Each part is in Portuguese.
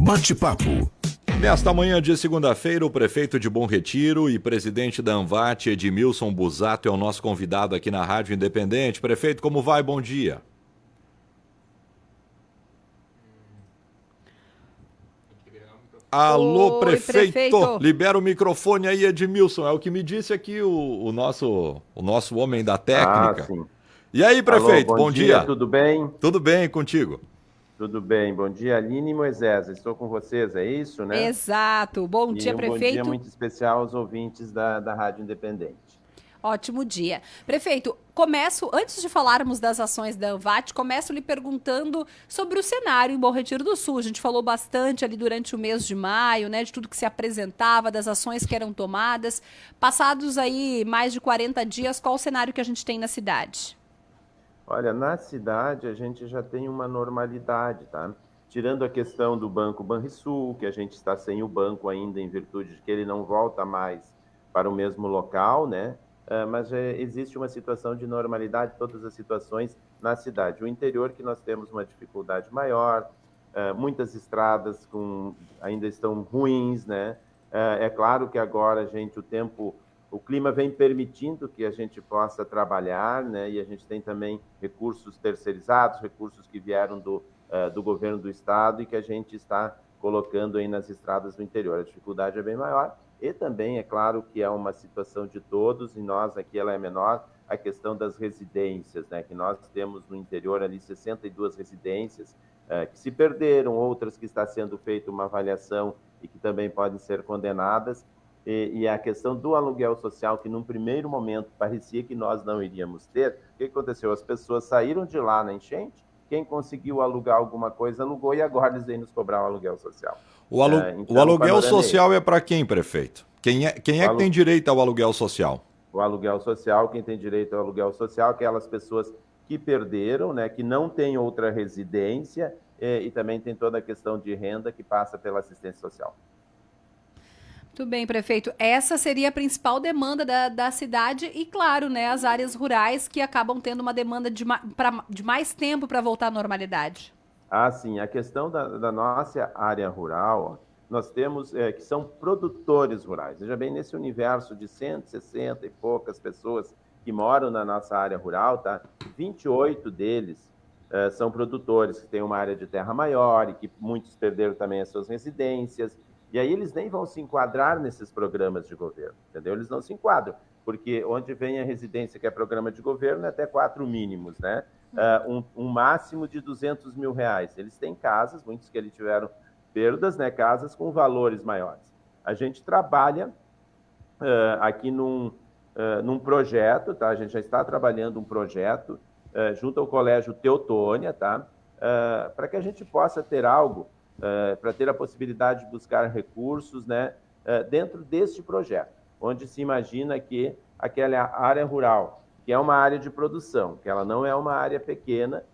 Bate-papo. Nesta manhã de segunda-feira, o prefeito de Bom Retiro e presidente da Anvat, Edmilson Busato, é o nosso convidado aqui na Rádio Independente. Prefeito, como vai? Bom dia. Alô, prefeito. Libera o microfone aí, Edmilson. É o que me disse aqui o nosso homem da técnica. Sim. E aí, prefeito, Alô, bom dia. Tudo bem? Tudo bem contigo? Tudo bem. Bom dia, Aline e Moisés. Estou com vocês, é isso, né? Exato. Bom dia, prefeito. Bom dia muito especial aos ouvintes da Rádio Independente. Ótimo dia. Prefeito, antes de falarmos das ações da Anvat, começo lhe perguntando sobre o cenário em Bom Retiro do Sul. A gente falou bastante ali durante o mês de maio, né, de tudo que se apresentava, das ações que eram tomadas. Passados aí mais de 40 dias, qual o cenário que a gente tem na cidade? Olha, na cidade a gente já tem uma normalidade, tá? Tirando a questão do Banco Banrisul, que a gente está sem o banco ainda em virtude de que ele não volta mais para o mesmo local, né? Mas existe uma situação de normalidade, todas as situações na cidade. O interior que nós temos uma dificuldade maior, muitas estradas ainda estão ruins, né? É claro que agora, o clima vem permitindo que a gente possa trabalhar, né? E a gente tem também recursos terceirizados, recursos que vieram do governo do estado e que a gente está colocando aí nas estradas do interior. A dificuldade é bem maior. E também, é claro, que é uma situação de todos, e nós aqui ela é menor, a questão das residências, né? Que nós temos no interior ali 62 residências que se perderam, outras que está sendo feita uma avaliação e que também podem ser condenadas, e a questão do aluguel social, que num primeiro momento parecia que nós não iríamos ter. O que aconteceu? As pessoas saíram de lá na enchente, quem conseguiu alugar alguma coisa alugou, e agora eles vêm nos cobrar o aluguel social. O aluguel social é para quem, prefeito? Quem é que tem direito ao aluguel social? O aluguel social, quem tem direito ao aluguel social, aquelas pessoas que perderam, né, que não têm outra residência, e também tem toda a questão de renda que passa pela assistência social. Muito bem, prefeito. Essa seria a principal demanda da cidade e, claro, né, as áreas rurais que acabam tendo uma demanda de mais tempo para voltar à normalidade. Sim. A questão da nossa área rural, nós temos que são produtores rurais. Veja bem, nesse universo de 160 e poucas pessoas que moram na nossa área rural, tá? 28 deles são produtores, que têm uma área de terra maior e que muitos perderam também as suas residências. E aí eles nem vão se enquadrar nesses programas de governo, entendeu? Eles não se enquadram, porque onde vem a residência, que é programa de governo, é até 4 mínimos, né? Um máximo de R$200 mil. Eles têm casas, muitos que eles tiveram perdas, né? Casas com valores maiores. A gente trabalha aqui num projeto, tá? A gente já está trabalhando um projeto junto ao Colégio Teotônia, tá? Para que a gente possa ter algo, para ter a possibilidade de buscar recursos, né? Dentro deste projeto, onde se imagina que aquela área rural, que é uma área de produção, que ela não é uma área pequena,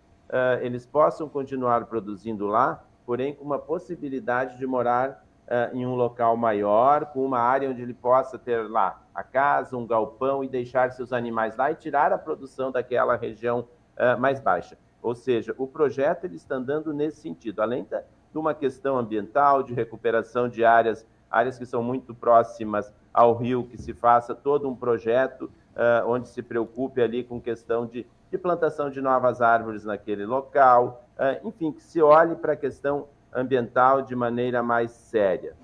eles possam continuar produzindo lá, porém com uma possibilidade de morar em um local maior, com uma área onde ele possa ter lá a casa, um galpão e deixar seus animais lá e tirar a produção daquela região mais baixa. Ou seja, o projeto ele está andando nesse sentido, além de uma questão ambiental, de recuperação de áreas que são muito próximas ao rio, que se faça todo um projeto onde se preocupe ali com questão de plantação de novas árvores naquele local, enfim, que se olhe para a questão ambiental de maneira mais séria.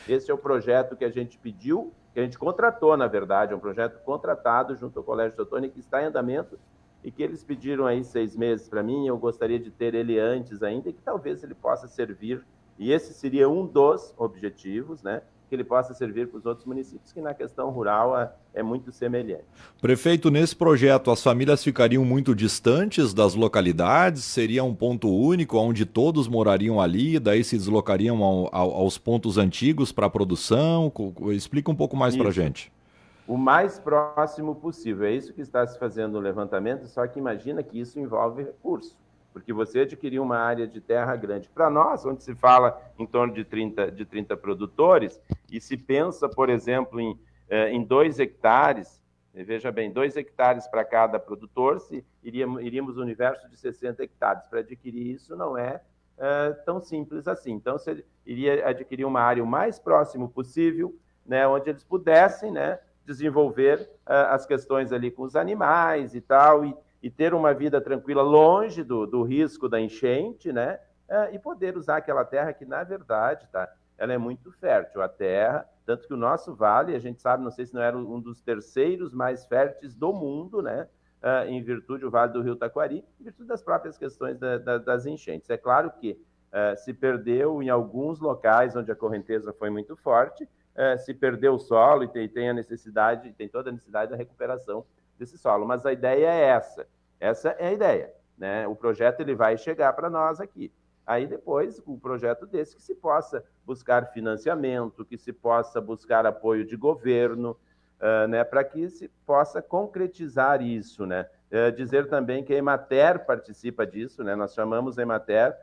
Esse é o projeto que a gente pediu, que a gente contratou, na verdade, é um projeto contratado junto ao Colégio Teotônia, que está em andamento, e que eles pediram aí 6 meses para mim. Eu gostaria de ter ele antes ainda, e que talvez ele possa servir, e esse seria um dos objetivos, né? Que ele possa servir para os outros municípios, que na questão rural é muito semelhante. Prefeito, nesse projeto as famílias ficariam muito distantes das localidades? Seria um ponto único onde todos morariam ali, daí se deslocariam aos pontos antigos para a produção? Explica um pouco mais para a gente. O mais próximo possível, é isso que está se fazendo no levantamento, só que imagina que isso envolve recurso, porque você adquirir uma área de terra grande. Para nós, onde se fala em torno de 30 produtores, e se pensa, por exemplo, em 2 hectares, veja bem, 2 hectares para cada produtor, iríamos no universo de 60 hectares. Para adquirir isso não é tão simples assim. Então, você iria adquirir uma área o mais próximo possível, né, onde eles pudessem, né, desenvolver as questões ali com os animais e tal, e ter uma vida tranquila longe do risco da enchente, né, e poder usar aquela terra que, na verdade, tá, ela é muito fértil, a terra, tanto que o nosso vale, a gente sabe, não sei se não era um dos terceiros mais férteis do mundo, né, em virtude do Vale do Rio Taquari, em virtude das próprias questões das enchentes. É claro que se perdeu em alguns locais onde a correnteza foi muito forte, se perdeu o solo e tem a necessidade, tem toda a necessidade da recuperação desse solo. Mas a ideia é essa é a ideia, né? O projeto ele vai chegar para nós aqui. Aí depois, um projeto desse que se possa buscar financiamento, que se possa buscar apoio de governo, né, para que se possa concretizar isso, né? Dizer também que a Emater participa disso, né? Nós chamamos a Emater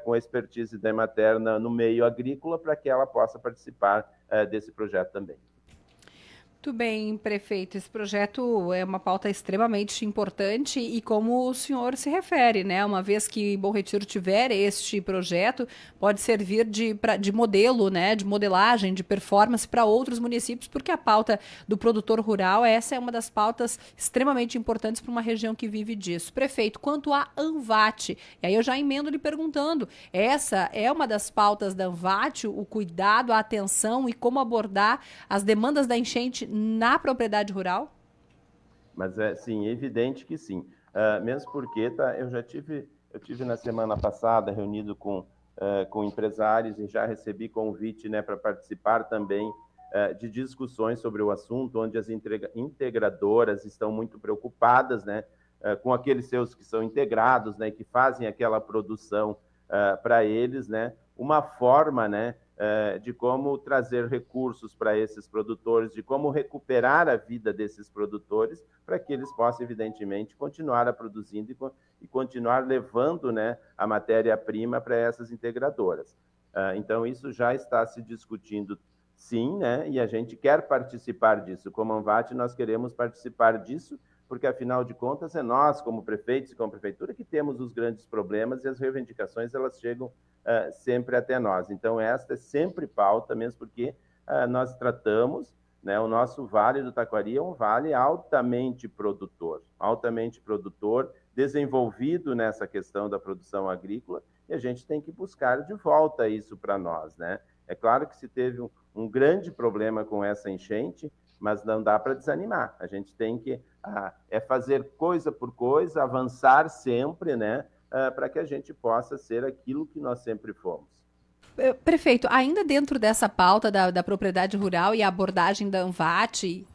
com a expertise da Emater no meio agrícola para que ela possa participar desse projeto também. Muito bem, prefeito. Esse projeto é uma pauta extremamente importante e como o senhor se refere, né? Uma vez que Bom Retiro tiver este projeto, pode servir de modelo, né? De modelagem, de performance para outros municípios, porque a pauta do produtor rural, essa é uma das pautas extremamente importantes para uma região que vive disso. Prefeito, quanto à ANVAT, e aí eu já emendo lhe perguntando, essa é uma das pautas da ANVAT, o cuidado, a atenção e como abordar as demandas da enchente na propriedade rural? Mas sim, é evidente que sim. Mesmo porque eu tive na semana passada reunido com empresários e já recebi convite, né, para participar também de discussões sobre o assunto, onde as integradoras estão muito preocupadas, né, com aqueles seus que são integrados, né, que fazem aquela produção para eles, né, uma forma, né, de como trazer recursos para esses produtores, de como recuperar a vida desses produtores, para que eles possam, evidentemente, continuar a produzindo e continuar levando, né, a matéria-prima para essas integradoras. Então, isso já está se discutindo, sim, né, e a gente quer participar disso. Como ANVAT, nós queremos participar disso, porque, afinal de contas, é nós, como prefeitos e como prefeitura, que temos os grandes problemas e as reivindicações, elas chegam sempre até nós. Então, esta é sempre pauta, mesmo porque nós tratamos, né, o nosso Vale do Taquari é um vale altamente produtor, desenvolvido nessa questão da produção agrícola, e a gente tem que buscar de volta isso para nós, né? É claro que se teve um grande problema com essa enchente, mas não dá para desanimar. A gente tem que fazer coisa por coisa, avançar sempre, né, para que a gente possa ser aquilo que nós sempre fomos. Prefeito, ainda dentro dessa pauta da propriedade rural e a abordagem da ANVAT,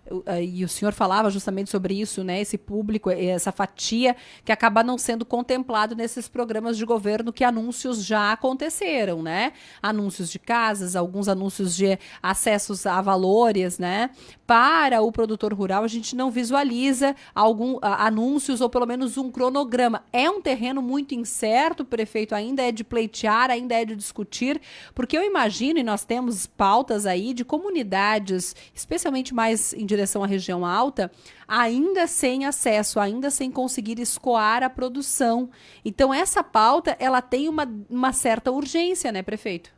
e o senhor falava justamente sobre isso, né? Esse público, essa fatia que acaba não sendo contemplado nesses programas de governo que anúncios já aconteceram, né? Anúncios de casas, alguns anúncios de acessos a valores, né? Para o produtor rural, a gente não visualiza anúncios ou pelo menos um cronograma. É um terreno muito incerto, prefeito, ainda é de pleitear, ainda é de discutir, porque eu imagino, e nós temos pautas aí de comunidades, especialmente mais em direção à região alta, ainda sem acesso, ainda sem conseguir escoar a produção. Então, essa pauta, ela tem uma certa urgência, né, prefeito?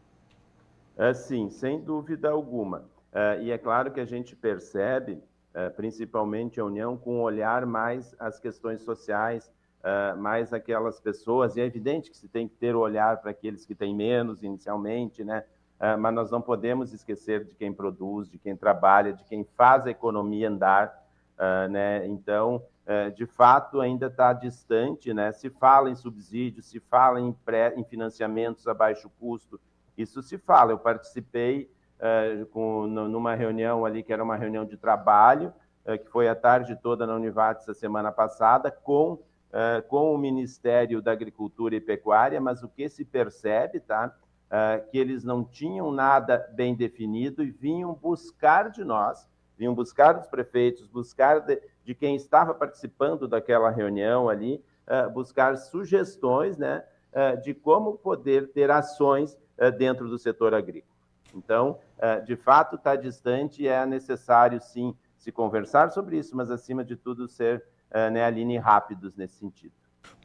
Sim, sem dúvida alguma. E é claro que a gente percebe, principalmente a União, com um olhar mais às questões sociais, mais aquelas pessoas, e é evidente que se tem que ter o olhar para aqueles que têm menos inicialmente, né? Mas nós não podemos esquecer de quem produz, de quem trabalha, de quem faz a economia andar, né? Então, de fato, ainda está distante, né? Se fala em subsídios, se fala em financiamentos a baixo custo, isso se fala. Eu participei numa reunião ali, que era uma reunião de trabalho, que foi a tarde toda na Univates a semana passada, com o Ministério da Agricultura e Pecuária, mas o que se percebe, tá? Que eles não tinham nada bem definido e vinham buscar de nós, vinham buscar dos prefeitos, buscar de quem estava participando daquela reunião ali, buscar sugestões, né, de como poder ter ações dentro do setor agrícola. Então, de fato, está distante e é necessário, sim, se conversar sobre isso, mas, acima de tudo, ser, né, Aline, rápidos nesse sentido.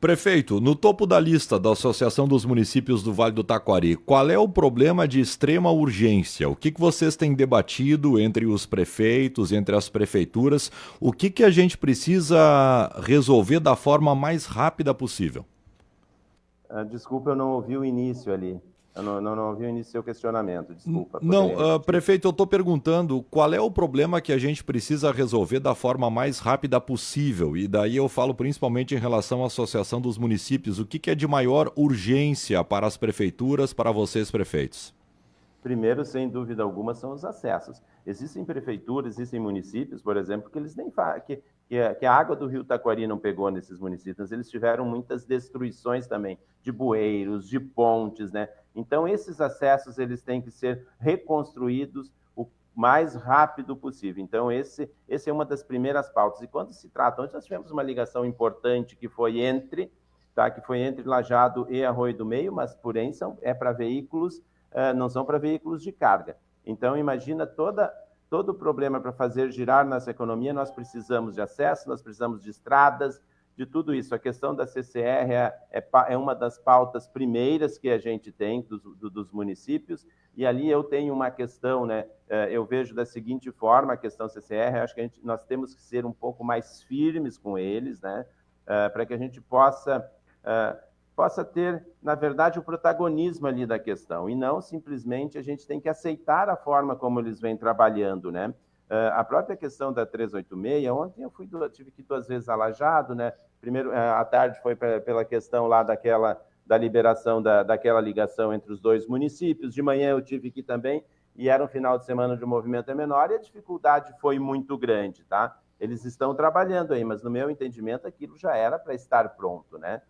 Prefeito, no topo da lista da Associação dos Municípios do Vale do Taquari, qual é o problema de extrema urgência? O que vocês têm debatido entre os prefeitos, entre as prefeituras? O que a gente precisa resolver da forma mais rápida possível? Desculpa, eu não ouvi o início ali. Eu não ouvi o início do seu questionamento, desculpa. Não, prefeito, eu estou perguntando qual é o problema que a gente precisa resolver da forma mais rápida possível. E daí eu falo principalmente em relação à Associação dos Municípios. O que é de maior urgência para as prefeituras, para vocês, prefeitos? Primeiro, sem dúvida alguma, são os acessos. Existem prefeituras, existem municípios, por exemplo, que eles nem que a água do Rio Taquari não pegou nesses municípios, eles tiveram muitas destruições também de bueiros, de pontes, né? Então, esses acessos eles têm que ser reconstruídos o mais rápido possível. Então, esse é uma das primeiras pautas. E quando se trata, onde nós tivemos uma ligação importante que foi entre Lajeado e Arroio do Meio, mas, porém, é para veículos, não são para veículos de carga. Então, imagina todo o problema para fazer girar nossa economia, nós precisamos de acesso, nós precisamos de estradas, de tudo isso. A questão da CCR é uma das pautas primeiras que a gente tem dos municípios, e ali eu tenho uma questão, né? Eu vejo da seguinte forma a questão CCR, acho que nós temos que ser um pouco mais firmes com eles, né? Para que a gente possa ter, na verdade, o protagonismo ali da questão, e não simplesmente a gente tem que aceitar a forma como eles vêm trabalhando, né? A própria questão da 386, ontem eu tive que ir 2 vezes a Lajeado, né? Primeiro, à tarde foi pela questão lá da liberação daquela ligação entre os 2 municípios, de manhã eu tive que ir também, e era um final de semana de movimento menor, e a dificuldade foi muito grande, tá? Eles estão trabalhando aí, mas no meu entendimento aquilo já era para estar pronto, né?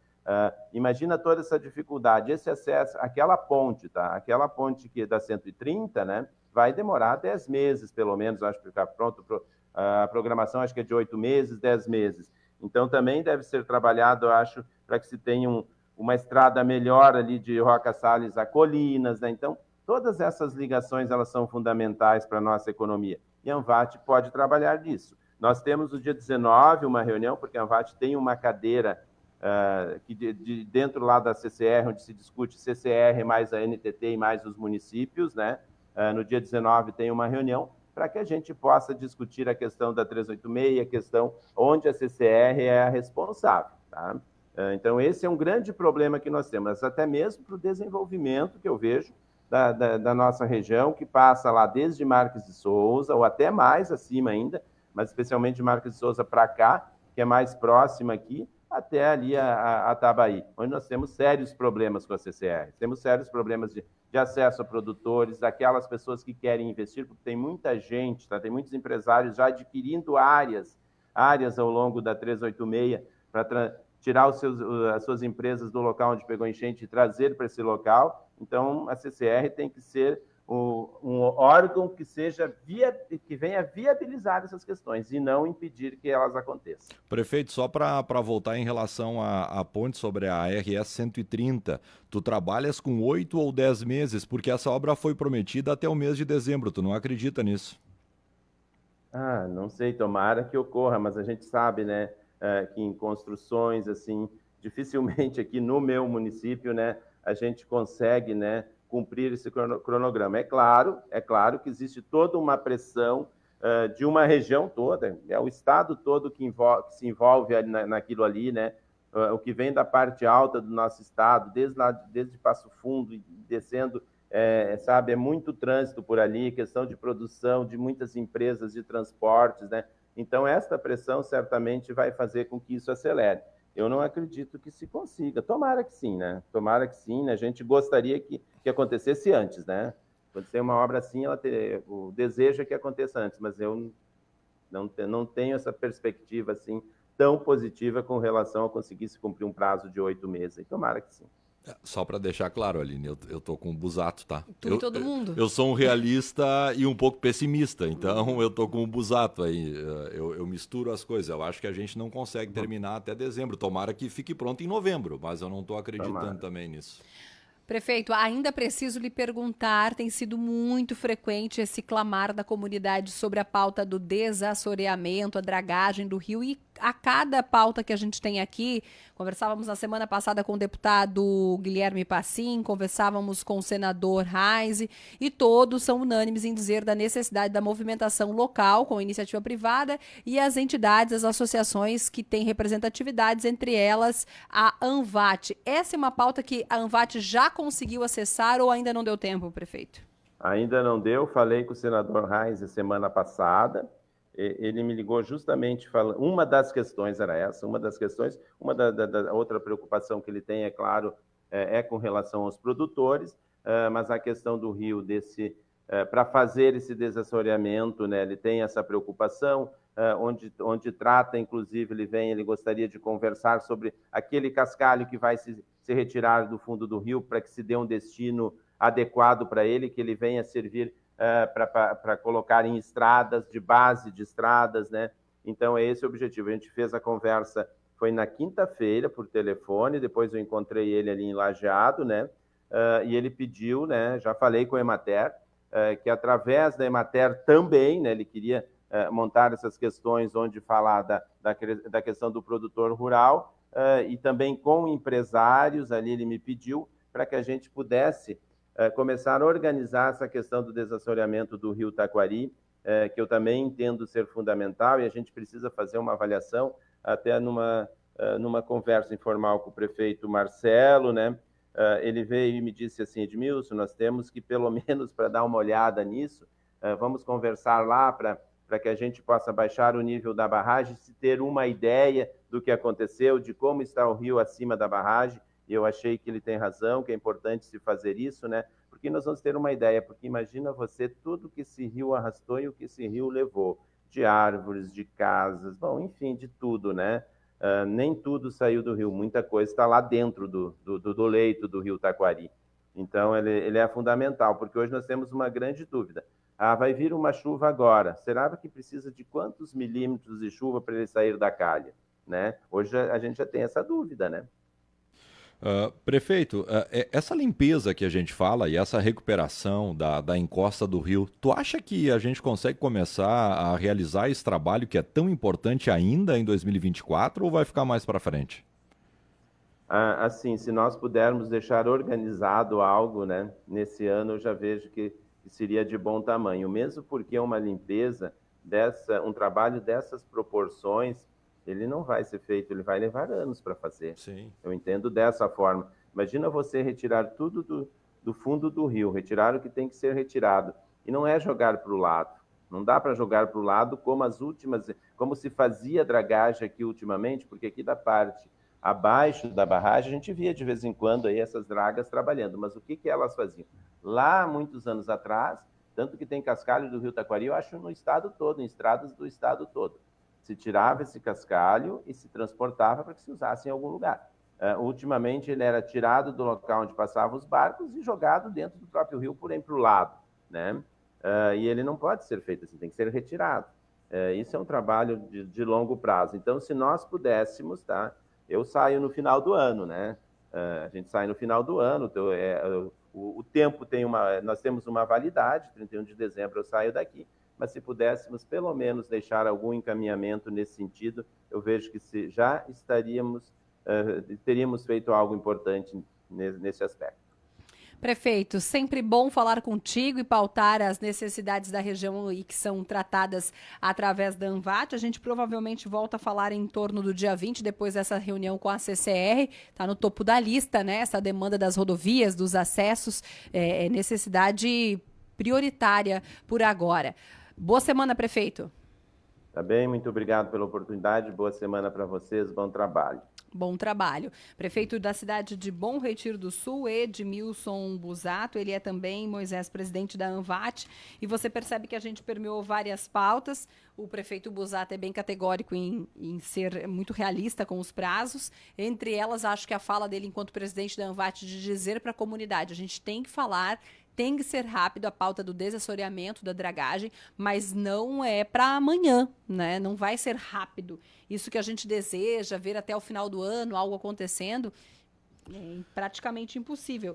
Imagina toda essa dificuldade, esse acesso, aquela ponte, tá? Aquela ponte que da 130, né? Vai demorar 10 meses, pelo menos, acho que ficar pronto. A programação acho que é de 8 meses, 10 meses. Então, também deve ser trabalhado, eu acho, para que se tenha uma estrada melhor ali de Roca Salles a Colinas, né? Então, todas essas ligações, elas são fundamentais para a nossa economia. E a Anvat pode trabalhar nisso. Nós temos no dia 19 uma reunião, porque a Anvat tem uma cadeira dentro lá da CCR, onde se discute CCR mais a NTT e mais os municípios, né? No dia 19 tem uma reunião para que a gente possa discutir a questão da 386, a questão onde a CCR é a responsável, tá? Então, esse é um grande problema que nós temos, até mesmo para o desenvolvimento que eu vejo da nossa região, que passa lá desde Marques de Souza, ou até mais acima ainda, mas especialmente de Marques de Souza para cá, que é mais próxima aqui, até ali a Tabaí, onde nós temos sérios problemas com a CCR. Temos sérios problemas de acesso a produtores, aquelas pessoas que querem investir, porque tem muita gente, tá? Tem muitos empresários já adquirindo áreas ao longo da 386 para tirar as suas empresas do local onde pegou enchente e trazer para esse local. Então, a CCR tem que ser um órgão que venha viabilizar essas questões e não impedir que elas aconteçam. Prefeito, só para voltar em relação à ponte sobre a RS 130, tu trabalhas com 8 ou 10 meses, porque essa obra foi prometida até o mês de dezembro, tu não acredita nisso? Não sei, tomara que ocorra, mas a gente sabe, né, que em construções, assim, dificilmente aqui no meu município, né, a gente consegue, né, cumprir esse cronograma. É claro que existe toda uma pressão de uma região toda, é o estado todo que se envolve naquilo ali, né? O que vem da parte alta do nosso estado, desde Passo Fundo, descendo, sabe, é muito trânsito por ali, questão de produção de muitas empresas de transportes, né? Então, esta pressão certamente vai fazer com que isso acelere. Eu não acredito que se consiga. Tomara que sim, né? Tomara que sim, né? A gente gostaria que acontecesse antes, né? Quando tem uma obra assim, o desejo é que aconteça antes, mas eu não tenho essa perspectiva assim tão positiva com relação a conseguir se cumprir um prazo de 8 meses. E tomara que sim. Só para deixar claro, Aline, eu tô com o Busato, tá? Todo mundo. Eu sou um realista e um pouco pessimista, então eu tô com o Busato aí. Eu misturo as coisas. Eu acho que a gente não consegue terminar até dezembro. Tomara que fique pronto em novembro, mas eu não tô acreditando também nisso. Prefeito, ainda preciso lhe perguntar, tem sido muito frequente esse clamar da comunidade sobre a pauta do desassoreamento, a dragagem do rio e a cada pauta que a gente tem aqui, conversávamos na semana passada com o deputado Guilherme Passim, conversávamos com o senador Reis, e todos são unânimes em dizer da necessidade da movimentação local com iniciativa privada e as entidades, as associações que têm representatividades, entre elas a ANVAT. Essa é uma pauta que a ANVAT já conseguiu acessar ou ainda não deu tempo, prefeito? Ainda não deu, falei com o senador Reis semana passada. Ele me ligou justamente falando, uma das questões era essa, uma da outra preocupação que ele tem, é claro, é com relação aos produtores, mas a questão do rio, para fazer esse desassoreamento, né, ele tem essa preocupação, onde trata, inclusive, ele gostaria de conversar sobre aquele cascalho que vai se retirar do fundo do rio para que se dê um destino adequado para ele, que ele venha servir para colocar em estradas, de base de estradas, né? Então, é esse o objetivo. A gente fez a conversa, foi na quinta-feira, por telefone, depois eu encontrei ele ali em Lajeado, né? E ele pediu, né? Já falei com a Emater, que através da Emater também, né? Ele queria montar essas questões onde falar da questão do produtor rural, e também com empresários, ali ele me pediu para que a gente pudesse começar a organizar essa questão do desassoreamento do rio Taquari, que eu também entendo ser fundamental, e a gente precisa fazer uma avaliação, até numa conversa informal com o prefeito Marcelo, né? Ele veio e me disse assim: Edmilson, nós temos que, pelo menos para dar uma olhada nisso, vamos conversar lá para que a gente possa baixar o nível da barragem, se ter uma ideia do que aconteceu, de como está o rio acima da barragem. E eu achei que ele tem razão, que é importante se fazer isso, né? Porque nós vamos ter uma ideia, porque imagina você tudo que esse rio arrastou e o que esse rio levou, de árvores, de casas, bom, enfim, de tudo, né? Nem tudo saiu do rio, muita coisa está lá dentro do leito do rio Taquari. Então, ele é fundamental, porque hoje nós temos uma grande dúvida. Vai vir uma chuva agora, será que precisa de quantos milímetros de chuva para ele sair da calha, né? Hoje a gente já tem essa dúvida, né? Prefeito, essa limpeza que a gente fala e essa recuperação da encosta do rio, tu acha que a gente consegue começar a realizar esse trabalho que é tão importante ainda em 2024 ou vai ficar mais para frente? Assim, se nós pudermos deixar organizado algo, né, nesse ano, eu já vejo que seria de bom tamanho, mesmo porque uma limpeza um trabalho dessas proporções, ele não vai ser feito, ele vai levar anos para fazer. Sim. Eu entendo dessa forma. Imagina você retirar tudo do fundo do rio, retirar o que tem que ser retirado. E não é jogar para o lado. Não dá para jogar para o lado como se fazia dragagem aqui ultimamente, porque aqui da parte abaixo da barragem a gente via de vez em quando aí essas dragas trabalhando. Mas o que elas faziam? Lá, muitos anos atrás, tanto que tem cascalho do rio Taquari, eu acho no estado todo, em estradas do estado todo. Se tirava esse cascalho e se transportava para que se usasse em algum lugar. Ultimamente, ele era tirado do local onde passavam os barcos e jogado dentro do próprio rio, porém para o lado, né? E ele não pode ser feito assim, tem que ser retirado. Isso é um trabalho de longo prazo. Então, se nós pudéssemos, tá? Eu saio no final do ano, né? A gente sai no final do ano, o tempo nós temos uma validade, 31 de dezembro eu saio daqui, mas se pudéssemos pelo menos deixar algum encaminhamento nesse sentido, eu vejo que teríamos feito algo importante nesse aspecto. Prefeito, sempre bom falar contigo e pautar as necessidades da região e que são tratadas através da ANVAT. A gente provavelmente volta a falar em torno do dia 20, depois dessa reunião com a CCR. Está no topo da lista, né? Essa demanda das rodovias, dos acessos, é necessidade prioritária por agora. Boa semana, prefeito. Tá bem, muito obrigado pela oportunidade. Boa semana para vocês, bom trabalho. Bom trabalho. Prefeito da cidade de Bom Retiro do Sul, Edmilson Busato, ele é também, Moisés, presidente da ANVAT, e você percebe que a gente permeou várias pautas. O prefeito Busato é bem categórico em ser muito realista com os prazos. Entre elas, acho que a fala dele enquanto presidente da ANVAT de dizer para a comunidade, a gente tem que falar, tem que ser rápido a pauta do desassoreamento, da dragagem, mas não é para amanhã, né? Não vai ser rápido. Isso que a gente deseja, ver até o final do ano algo acontecendo, é praticamente impossível.